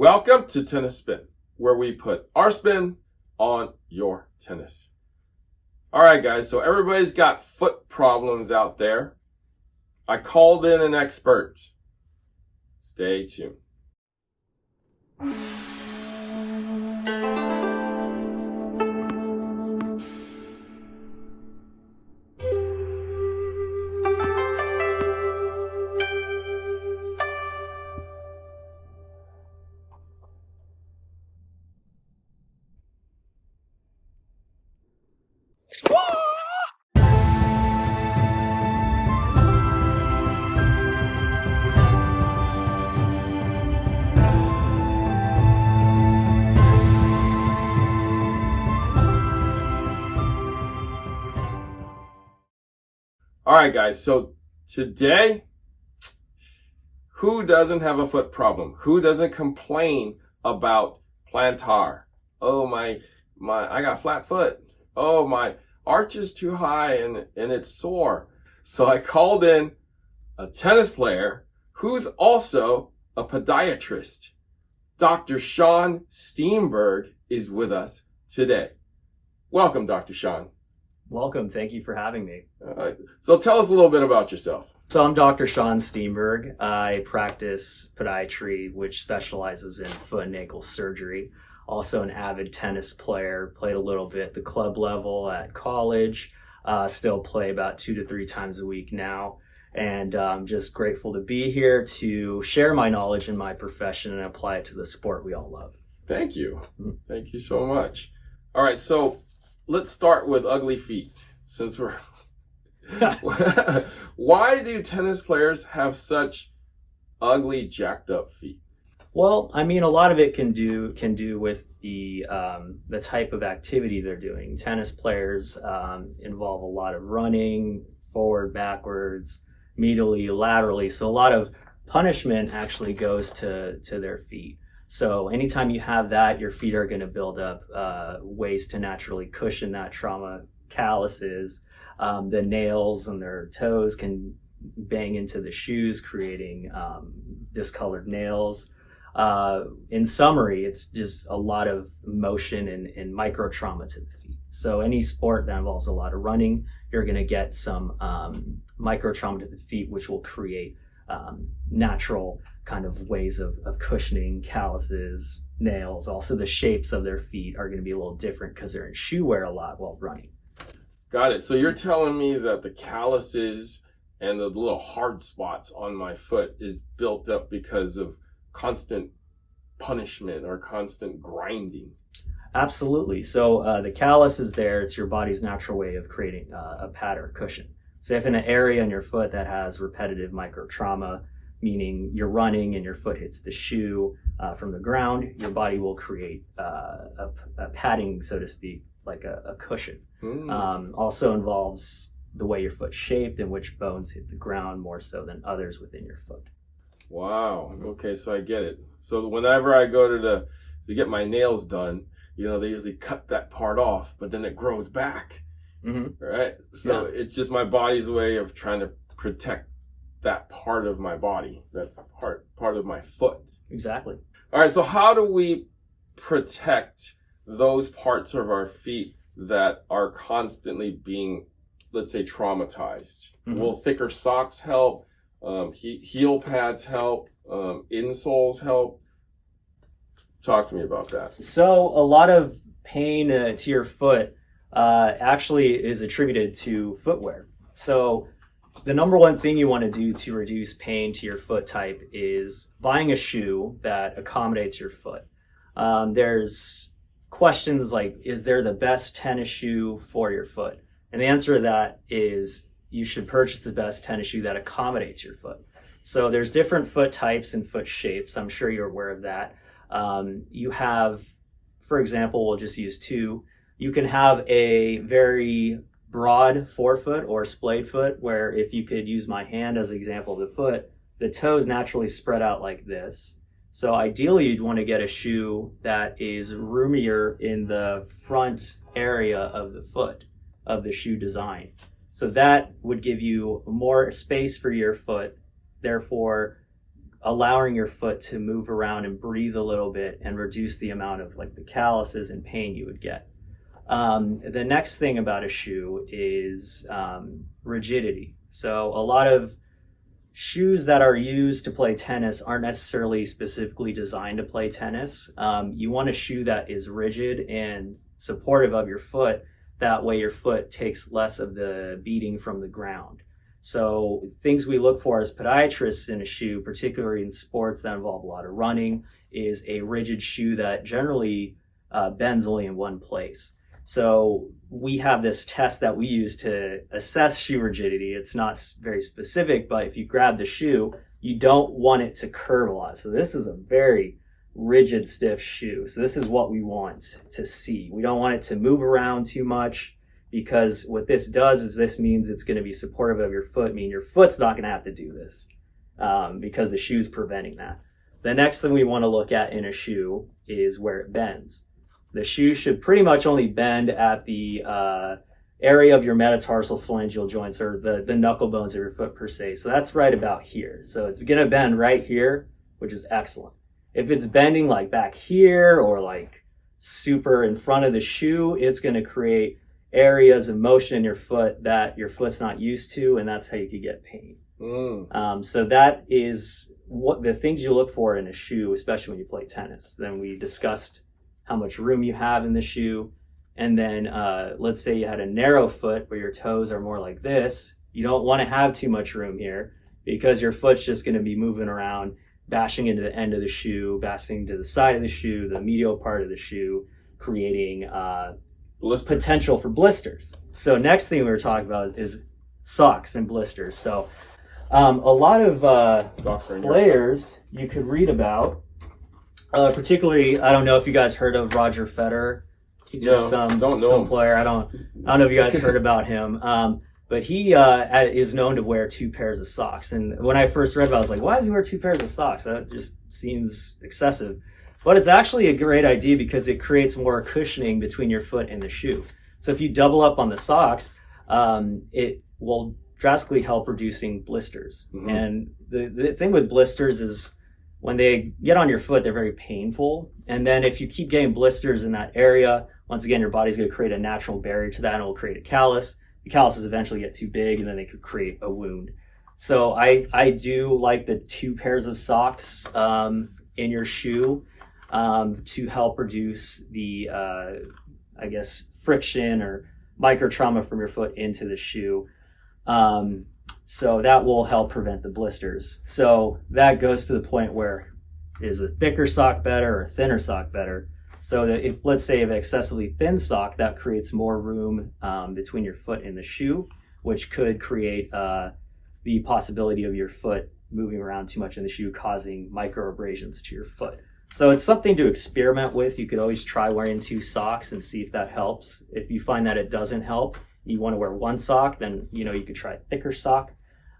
Welcome to Tennis Spin, where we put our spin on your tennis. All right, guys, so everybody's got foot problems out there. I called in an expert. Stay tuned. All right, guys, so today, who doesn't have a foot problem? Who doesn't complain about plantar? Oh, I got flat foot. Oh, my arch is too high and it's sore. So I called in a tennis player who's also a podiatrist. Dr. Sean Steenburgh is with us today. Welcome, Dr. Sean. Welcome. Thank you for having me. So tell us a little bit about yourself. So I'm Dr. Sean Steenburgh. I practice podiatry, which specializes in foot and ankle surgery. Also an avid tennis player, played a little bit at the club level at college, still play about 2 to 3 times a week now. And I'm just grateful to be here to share my knowledge in my profession and apply it to the sport we all love. Thank you. Thank you so much. All right, so let's start with ugly feet, since we're... Why do tennis players have such ugly, jacked up feet? Well, I mean, a lot of it can do with the type of activity they're doing. Tennis players involve a lot of running, forward, backwards, medially, laterally. So a lot of punishment actually goes to their feet. So anytime you have that, your feet are going to build up ways to naturally cushion that trauma. Calluses, the nails on their toes can bang into the shoes, creating discolored nails. In summary, it's just a lot of motion and micro trauma to the feet. So any sport that involves a lot of running, you're going to get some micro trauma to the feet, which will create natural kind of ways of cushioning, calluses, nails. Also, the shapes of their feet are going to be a little different because they're in shoe wear a lot while running. Got it. So you're telling me that the calluses and the little hard spots on my foot is built up because of constant punishment or constant grinding? Absolutely. So the callus is there. It's your body's natural way of creating a pad or cushion. So if in an area on your foot that has repetitive micro trauma, meaning you're running and your foot hits the shoe from the ground, your body will create a padding, so to speak, like a cushion. Also involves the way your foot's shaped and which bones hit the ground more so than others within your foot. Wow. Okay, so I get it. So whenever I go to get my nails done, they usually cut that part off, but then it grows back. Mm-hmm. Right? So yeah. It's just my body's way of trying to protect that part of my body, that part of my foot. Exactly. All right, so how do we protect those parts of our feet that are constantly being, let's say, traumatized? Mm-hmm. Will thicker socks help? Heel pads help? Insoles help? Talk to me about that. So a lot of pain to your foot actually is attributed to footwear. So the number one thing you want to do to reduce pain to your foot type is buying a shoe that accommodates your foot. There's questions like, is there the best tennis shoe for your foot? And the answer to that is you should purchase the best tennis shoe that accommodates your foot. So there's different foot types and foot shapes. I'm sure you're aware of that. You have, for example, we'll just use 2. You can have a very broad forefoot or splayed foot, where if you could use my hand as an example of the foot, the toes naturally spread out like this. So ideally, you'd want to get a shoe that is roomier in the front area of the foot, of the shoe design. So that would give you more space for your foot, therefore allowing your foot to move around and breathe a little bit and reduce the amount of like the calluses and pain you would get. The next thing about a shoe is rigidity. So a lot of shoes that are used to play tennis aren't necessarily specifically designed to play tennis. You want a shoe that is rigid and supportive of your foot. That way your foot takes less of the beating from the ground. So things we look for as podiatrists in a shoe, particularly in sports that involve a lot of running, is a rigid shoe that generally bends only in one place. So we have this test that we use to assess shoe rigidity. It's not very specific, but if you grab the shoe, you don't want it to curve a lot. So this is a very rigid, stiff shoe. So this is what we want to see. We don't want it to move around too much, because what this does is this means it's going to be supportive of your foot, meaning your foot's not going to have to do this because the shoe's preventing that. The next thing we want to look at in a shoe is where it bends. The shoe should pretty much only bend at the area of your metatarsal phalangeal joints, or the knuckle bones of your foot per se. So that's right about here. So it's going to bend right here, which is excellent. If it's bending like back here or like super in front of the shoe, it's going to create areas of motion in your foot that your foot's not used to, and that's how you could get pain. So that is what the things you look for in a shoe, especially when you play tennis. Then we discussed how much room you have in the shoe. And then let's say you had a narrow foot where your toes are more like this. You don't want to have too much room here, because your foot's just going to be moving around, bashing into the end of the shoe, bashing to the side of the shoe, the medial part of the shoe, creating potential for blisters. So next thing we were talking about is socks and blisters. So a lot of players you could read about, particularly, I don't know if you guys heard of Roger Federer. He's just some player. I don't know if you guys heard about him. But he is known to wear 2 pairs of socks. And when I first read about it, I was like, why does he wear 2 pairs of socks? That just seems excessive. But it's actually a great idea because it creates more cushioning between your foot and the shoe. So if you double up on the socks, it will drastically help reducing blisters. Mm-hmm. And the thing with blisters is when they get on your foot, they're very painful. And then if you keep getting blisters in that area, once again, your body's going to create a natural barrier to that, and it will create a callus. The calluses eventually get too big, and then they could create a wound. So I do like the 2 pairs of socks in your shoe to help reduce the, friction or micro trauma from your foot into the shoe. So that will help prevent the blisters. So that goes to the point where, is a thicker sock better or a thinner sock better? So that if, let's say, you have an excessively thin sock, that creates more room between your foot and the shoe, which could create the possibility of your foot moving around too much in the shoe, causing micro abrasions to your foot. So it's something to experiment with. You could always try wearing 2 socks and see if that helps. If you find that it doesn't help, you want to wear 1 sock, then you could try a thicker sock.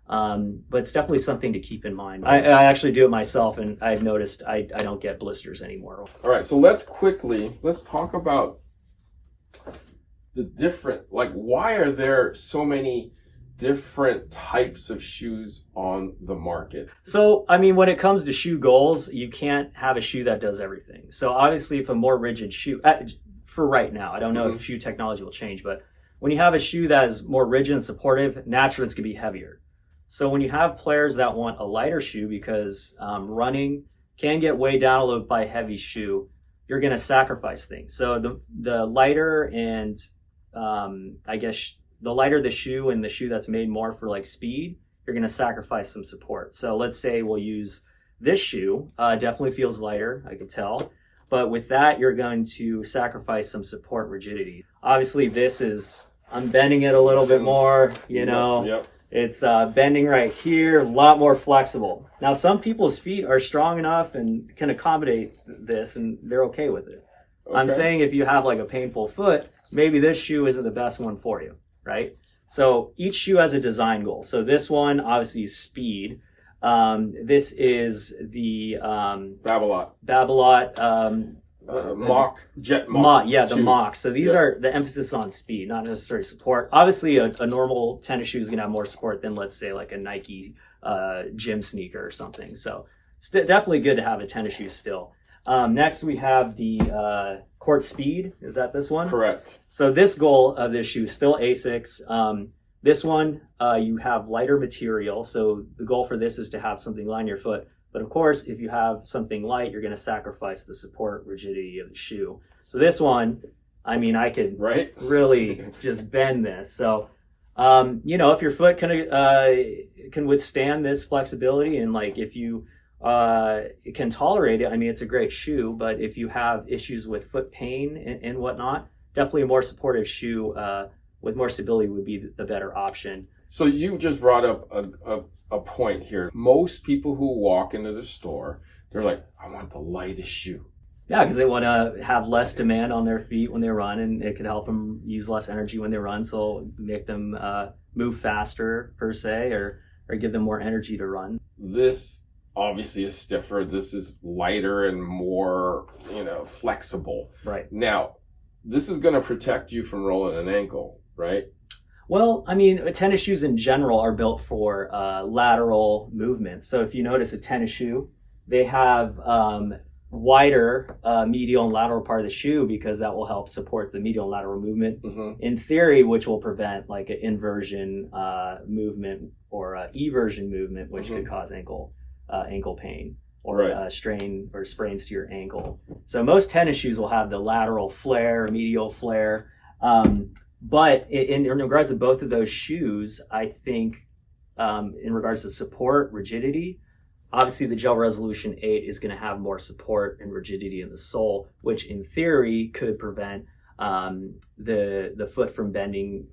But it's definitely something to keep in mind. I actually do it myself, and I've noticed I don't get blisters anymore. All right, so let's talk about the different, why are there so many different types of shoes on the market? So, when it comes to shoe goals, you can't have a shoe that does everything. So obviously, if a more rigid shoe, for right now, I don't know if shoe technology will change, but when you have a shoe that is more rigid and supportive, naturally it's going to be heavier. So when you have players that want a lighter shoe because running can get weighed down a little by a heavy shoe, you're going to sacrifice things. So the lighter and the lighter the shoe and the shoe that's made more for speed, you're going to sacrifice some support. So let's say we'll use this shoe. Definitely feels lighter, I can tell. But with that, you're going to sacrifice some support rigidity. Obviously, I'm bending it a little bit more, Yep. It's bending right here, a lot more flexible. Now, some people's feet are strong enough and can accommodate this, and they're okay with it. Okay. I'm saying if you have a painful foot, maybe this shoe isn't the best one for you, right? So each shoe has a design goal. So this one, obviously, is speed. This is the Babolat. Jet Mach. The Mach. So these are the emphasis on speed, not necessarily support. Obviously, a normal tennis shoe is going to have more support than, let's say, a Nike gym sneaker or something. So definitely good to have a tennis shoe still. Next, we have the Court Speed. Is that this one? Correct. So this goal of this shoe is still Asics. This one, you have lighter material. So the goal for this is to have something light on your foot. But of course, if you have something light, you're going to sacrifice the support rigidity of the shoe. So this one, I mean, I could really just bend this. So, if your foot can withstand this flexibility, and like if you can tolerate it, I mean, it's a great shoe. But if you have issues with foot pain and whatnot, definitely a more supportive shoe with more stability would be the better option. So you just brought up a point here. Most people who walk into the store, they're like, I want the lightest shoe. Yeah, because they want to have less demand on their feet when they run, and it can help them use less energy when they run, so make them move faster per se, or give them more energy to run. This obviously is stiffer. This is lighter and more, flexible. Right. Now, this is going to protect you from rolling an ankle, right? Well, I mean, tennis shoes in general are built for lateral movement. So if you notice a tennis shoe, they have wider medial and lateral part of the shoe because that will help support the medial and lateral movement in theory, which will prevent like an inversion movement or eversion movement, which could cause ankle pain or strain or sprains to your ankle. So most tennis shoes will have the lateral flare, medial flare. But in regards to both of those shoes, I think in regards to support, rigidity, obviously the Gel Resolution 8 is going to have more support and rigidity in the sole, which in theory could prevent the foot from bending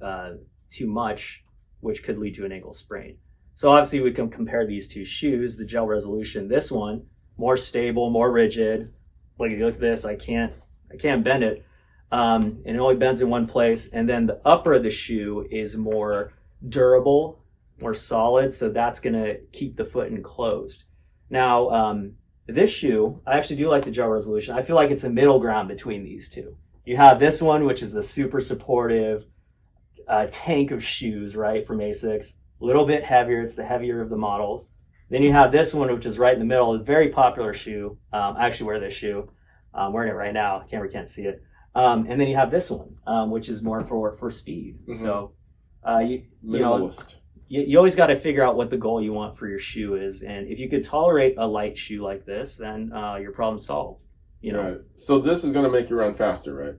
too much, which could lead to an ankle sprain. So obviously we can compare these two shoes. The Gel Resolution, this one, more stable, more rigid. Like, you look at this, I can't bend it. And it only bends in one place. And then the upper of the shoe is more durable, more solid. So that's going to keep the foot enclosed. Now, this shoe, I actually do like the Gel Resolution. I feel like it's a middle ground between these two. You have this one, which is the super supportive tank of shoes, right, from Asics. A little bit heavier. It's the heavier of the models. Then you have this one, which is right in the middle. A very popular shoe. I actually wear this shoe. I'm wearing it right now. Camera can't see it. And then you have this one, which is more for speed. So, minimalist. You always got to figure out what the goal you want for your shoe is. And if you could tolerate a light shoe like this, then your problem's solved. Right. So this is going to make you run faster, right?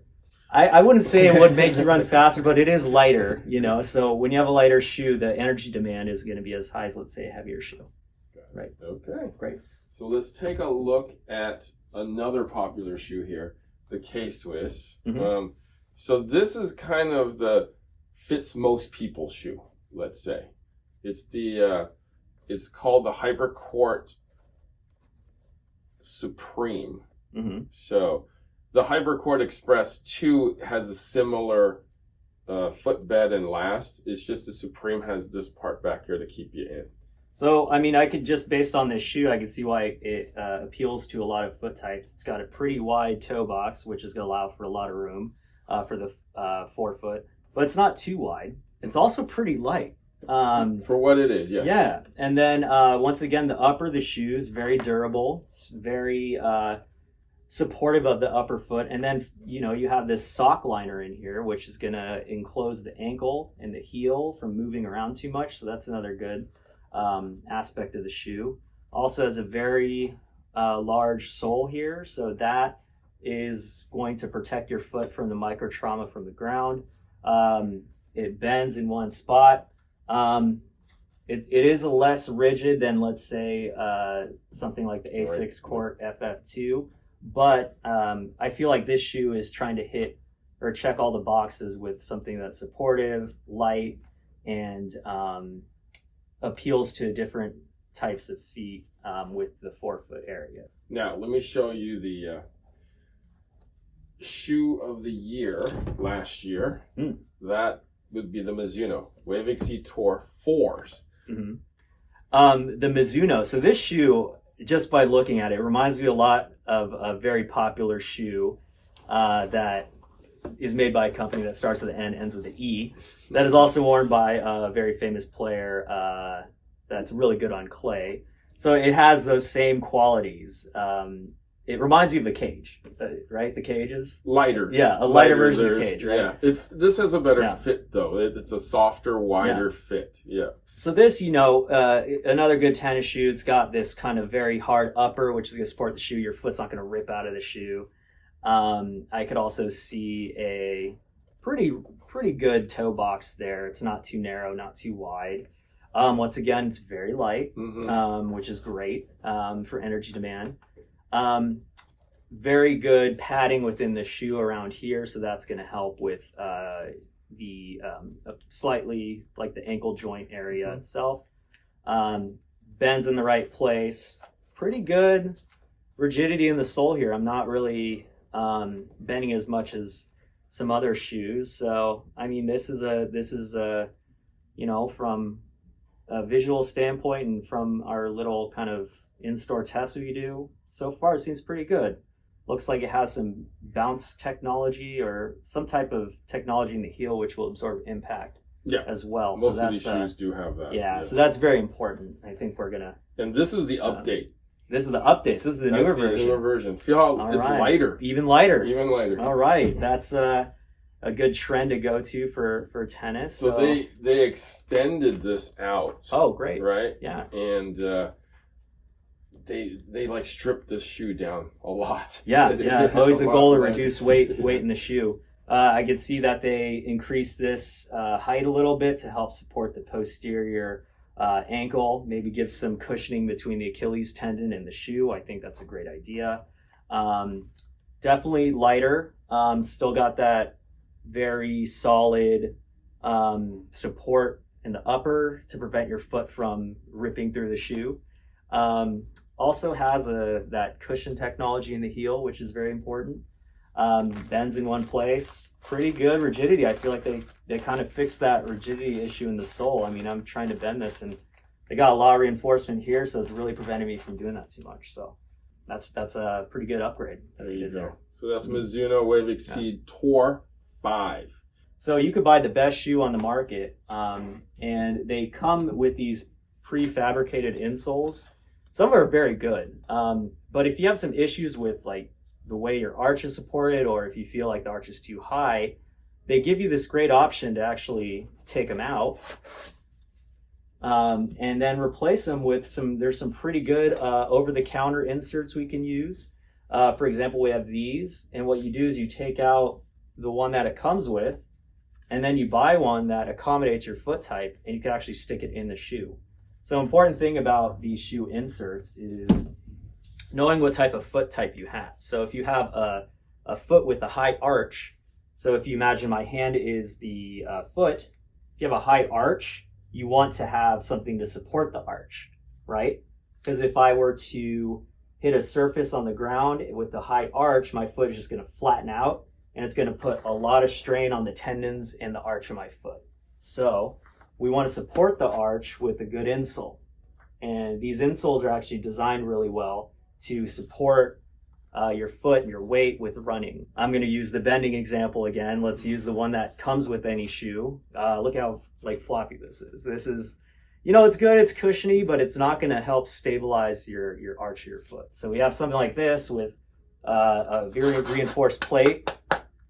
I wouldn't say it would make you run faster, but it is lighter, So when you have a lighter shoe, the energy demand is going to be as high as, let's say, a heavier shoe. Right. Okay. Great. So let's take a look at another popular shoe here, the K-Swiss. So this is kind of the fits most people shoe, let's say. It's it's called the Hypercourt Supreme. So the Hypercourt Express 2 has a similar footbed and last. It's just the Supreme has this part back here to keep you in. So, I mean, I could just, based on this shoe, I can see why it appeals to a lot of foot types. It's got a pretty wide toe box, which is going to allow for a lot of room for the forefoot, but it's not too wide. It's also pretty light. For what it is, yes. Yeah. And then, once again, the upper of the shoe is very durable. It's very supportive of the upper foot. And then, you have this sock liner in here, which is going to enclose the ankle and the heel from moving around too much. So that's another good aspect of the shoe. Also has a very large sole here, so that is going to protect your foot from the micro trauma from the ground. It bends in one spot. It is less rigid than, let's say, something like the Asics Court FF2, but I feel like this shoe is trying to hit or check all the boxes with something that's supportive, light, and appeals to different types of feet with the forefoot area. Now, let me show you the shoe of the year last year. That would be the Mizuno Wave XC Tour 4s. The Mizuno. So this shoe, just by looking at it, reminds me a lot of a very popular shoe that is made by a company that starts with an N, ends with an E. That is also worn by a very famous player that's really good on clay. So it has those same qualities. It reminds you of the cage, right? The cages? Lighter. Yeah, a lighter version of the cage, right? Yeah, this has a better fit though. It's a softer, wider fit. Yeah. So this, another good tennis shoe. It's got this kind of very hard upper, which is going to support the shoe. Your foot's not going to rip out of the shoe. I could also see a pretty good toe box there. It's not too narrow, not too wide. Once again, it's very light, which is great for energy demand. Very good padding within the shoe around here, so that's going to help with the slightly like the ankle joint area itself. Bends in the right place. Pretty good rigidity in the sole here. I'm not really bending as much as some other shoes. So I mean, this is from a visual standpoint and from our little kind of in-store test we do, so far it seems pretty good. Looks like it has some bounce technology or some type of technology in the heel which will absorb impact as well. Most of these shoes do have that. Yeah, so that's very important. I think we're gonna. And this is the update. This is the update. This is the newer version. Newer version. Feel how it's lighter. Even lighter. Even lighter. All right, that's a good trend to go to for tennis. So they extended this out. Oh, great! Right? Yeah. And they like stripped this shoe down a lot. Yeah. Always the goal to reduce weight in the shoe. I could see that they increased this height a little bit to help support the posterior ankle, maybe give some cushioning between the Achilles tendon and the shoe. I think that's a great idea. Definitely lighter. Still got that very solid support in the upper to prevent your foot from ripping through the shoe. Also has that cushion technology in the heel, which is very important. Bends in one place. Pretty good rigidity. I feel like they kind of fixed that rigidity issue in the sole. I mean, I'm trying to bend this and they got a lot of reinforcement here, so it's really preventing me from doing that too much. So that's a pretty good upgrade that they did there. So that's Mizuno Wave Exceed Tour 5. So you could buy the best shoe on the market, and they come with these prefabricated insoles. Some are very good, but if you have some issues with like the way your arch is supported, or if you feel like the arch is too high, they give you this great option to actually take them out and then replace them with there's some pretty good over-the-counter inserts we can use. For example, we have these, and what you do is you take out the one that it comes with, and then you buy one that accommodates your foot type, and you can actually stick it in the shoe. So important thing about these shoe inserts is knowing what type of foot type you have. So if you have a foot with a high arch, so if you imagine my hand is the foot, if you have a high arch, you want to have something to support the arch, right? Because if I were to hit a surface on the ground with a high arch, my foot is just going to flatten out, and it's going to put a lot of strain on the tendons and the arch of my foot. So we want to support the arch with a good insole. And these insoles are actually designed really well to support your foot and your weight with running. I'm going to use the bending example again. Let's use the one that comes with any shoe. Look how like floppy this is. This is, it's good, it's cushiony, but it's not going to help stabilize your arch of your foot. So we have something like this with a very reinforced plate.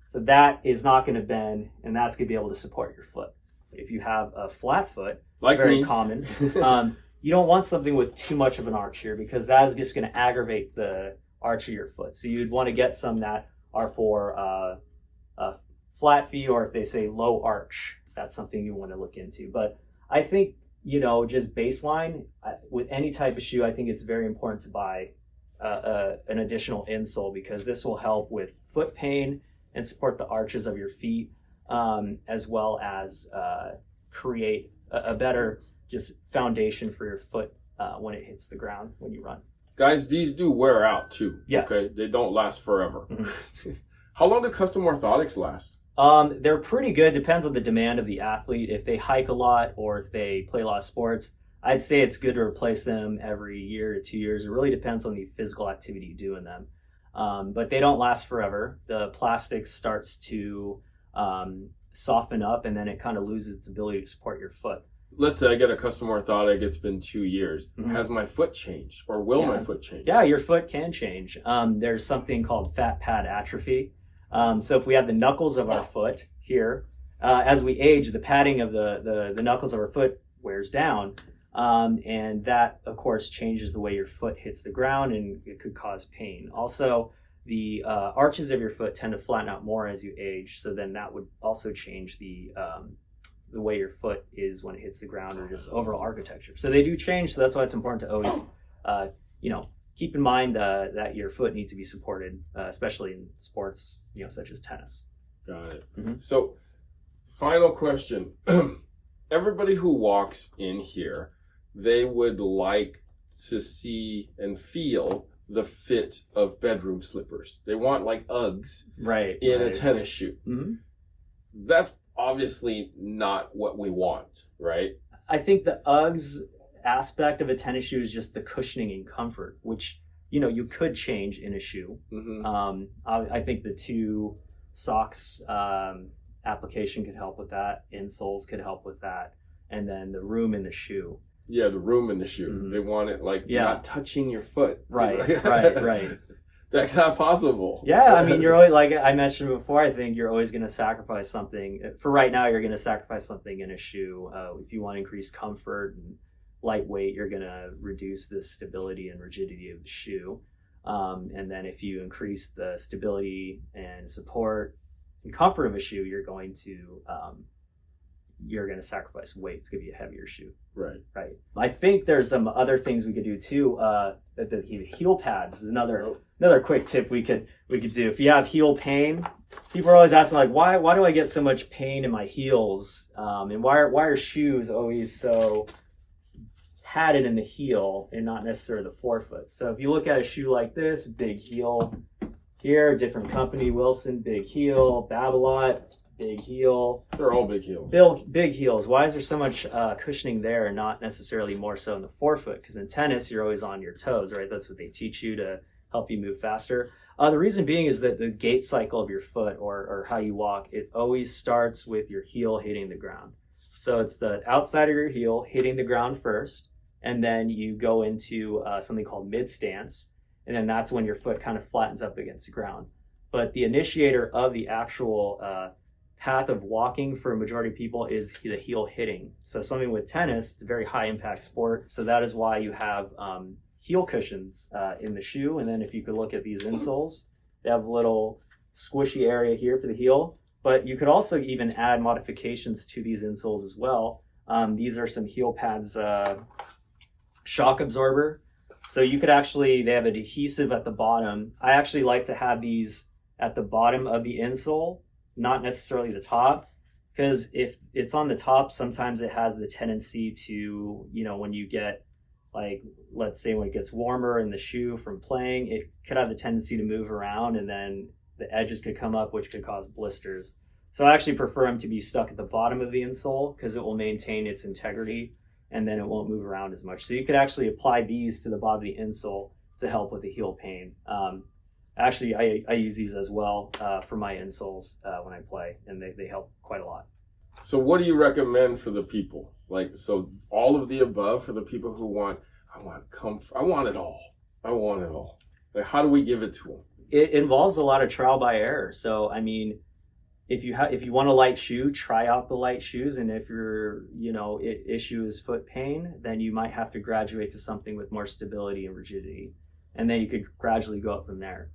So that is not going to bend, and that's going to be able to support your foot. If you have a flat foot, like very me. common, you don't want something with too much of an arch here, because that is just going to aggravate the arch of your foot. So you'd want to get some that are for a flat feet, or if they say low arch, that's something you want to look into. But I think, just baseline, with any type of shoe, I think it's very important to buy an additional insole, because this will help with foot pain and support the arches of your feet, as well as create a better just foundation for your foot when it hits the ground when you run. Guys, these do wear out too. Yes. Okay, they don't last forever. Mm-hmm. How long do custom orthotics last? They're pretty good. Depends on the demand of the athlete. If they hike a lot or if they play a lot of sports, I'd say it's good to replace them every year to 2 years. It really depends on the physical activity you do in them. But they don't last forever. The plastic starts to soften up, and then it kind of loses its ability to support your foot. let's say I get a custom orthotic, it's been 2 years. Mhm. Has my foot changed, or will my foot change? Yeah, your foot can change. There's something called fat pad atrophy. So if we have the knuckles of our foot here, as we age, the padding of the knuckles of our foot wears down. And that, of course, changes the way your foot hits the ground, and it could cause pain. Also, the arches of your foot tend to flatten out more as you age. So then that would also change the way your foot is when it hits the ground, or just overall architecture. So they do change. So that's why it's important to always, keep in mind that your foot needs to be supported, especially in sports, such as tennis. Got it. Mm-hmm. So, final question. Everybody who walks in here, they would like to see and feel the fit of bedroom slippers. They want like Uggs in a tennis shoe. Mm-hmm. That's obviously not what we want, right? I think the Uggs aspect of a tennis shoe is just the cushioning and comfort, which you could change in a shoe. Mm-hmm. I think the two socks application could help with that. Insoles could help with that, and then the room in the shoe. Yeah, the room in the shoe. Mm-hmm. They want it not touching your foot. Right. That's not possible. Yeah, I mean, you're always, like I mentioned before, I think you're always going to sacrifice something. For right now, you're going to sacrifice something in a shoe. If you want to increase comfort and lightweight, you're going to reduce the stability and rigidity of the shoe. And then if you increase the stability and support and comfort of a shoe, you're going to sacrifice weight. It's going to be a heavier shoe. Right. I think there's some other things we could do too. The heel pads is another quick tip we could do. If you have heel pain, people are always asking like, why do I get so much pain in my heels? And why are shoes always so padded in the heel and not necessarily the forefoot? So if you look at a shoe like this, big heel here, different company, Wilson, big heel, Babolat, big heel. They're all big heels. Big heels. Why is there so much cushioning there and not necessarily more so in the forefoot? Because in tennis, you're always on your toes, right? That's what they teach you to help you move faster. The reason being is that the gait cycle of your foot or how you walk, it always starts with your heel hitting the ground. So it's the outside of your heel hitting the ground first, and then you go into something called mid stance, and then that's when your foot kind of flattens up against the ground. But the initiator of the actual path of walking for a majority of people is the heel hitting. So something with tennis, it's a very high impact sport. So that is why you have heel cushions in the shoe. And then if you could look at these insoles, they have a little squishy area here for the heel. But you could also even add modifications to these insoles as well. These are some heel pads, shock absorber. So you could they have an adhesive at the bottom. I actually like to have these at the bottom of the insole, not necessarily the top, because if it's on the top, sometimes it has the tendency to, when you get, like, let's say when it gets warmer in the shoe from playing, it could have the tendency to move around, and then the edges could come up, which could cause blisters. So I actually prefer them to be stuck at the bottom of the insole because it will maintain its integrity, and then it won't move around as much. So you could actually apply these to the bottom of the insole to help with the heel pain. Actually, I use these as well for my insoles when I play, and they help quite a lot. So what do you recommend for the people? So all of the above for the people who I want comfort. I want it all. Like, how do we give it to them? It involves a lot of trial by error. So, I mean, if you want a light shoe, try out the light shoes. And if your, issue is foot pain, then you might have to graduate to something with more stability and rigidity. And then you could gradually go up from there.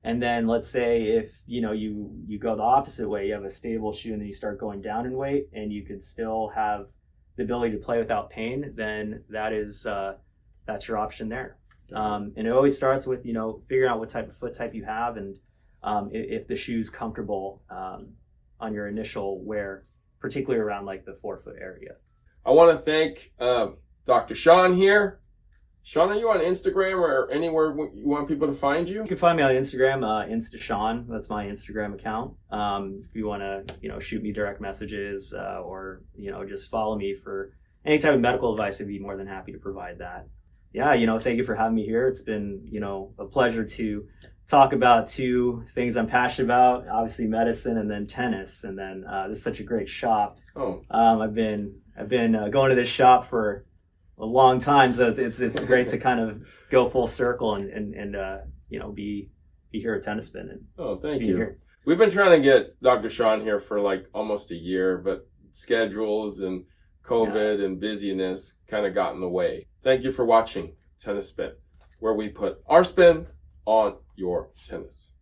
And then let's say if, you go the opposite way, you have a stable shoe and then you start going down in weight and you could still have the ability to play without pain, then that's your option there. And it always starts with, figuring out what type of foot type you have and if the shoe's comfortable on your initial wear, particularly around like the forefoot area. I want to thank Dr. Sean here. Sean, are you on Instagram or anywhere you want people to find you? You can find me on Instagram, InstaSean. That's my Instagram account. If you want to, shoot me direct messages or, just follow me for any type of medical advice, I'd be more than happy to provide that. Yeah, thank you for having me here. It's been, a pleasure to talk about two things I'm passionate about, obviously medicine and then tennis. And then this is such a great shop. Oh. I've been I've been going to this shop for a long time, so it's great to kind of go full circle and be here at Tennis Spin and Oh, thank be you. here. We've been trying to get Dr. Sean here for like almost a year, but schedules and COVID and busyness kind of got in the way. Thank you for watching Tennis Spin, where we put our spin on your tennis.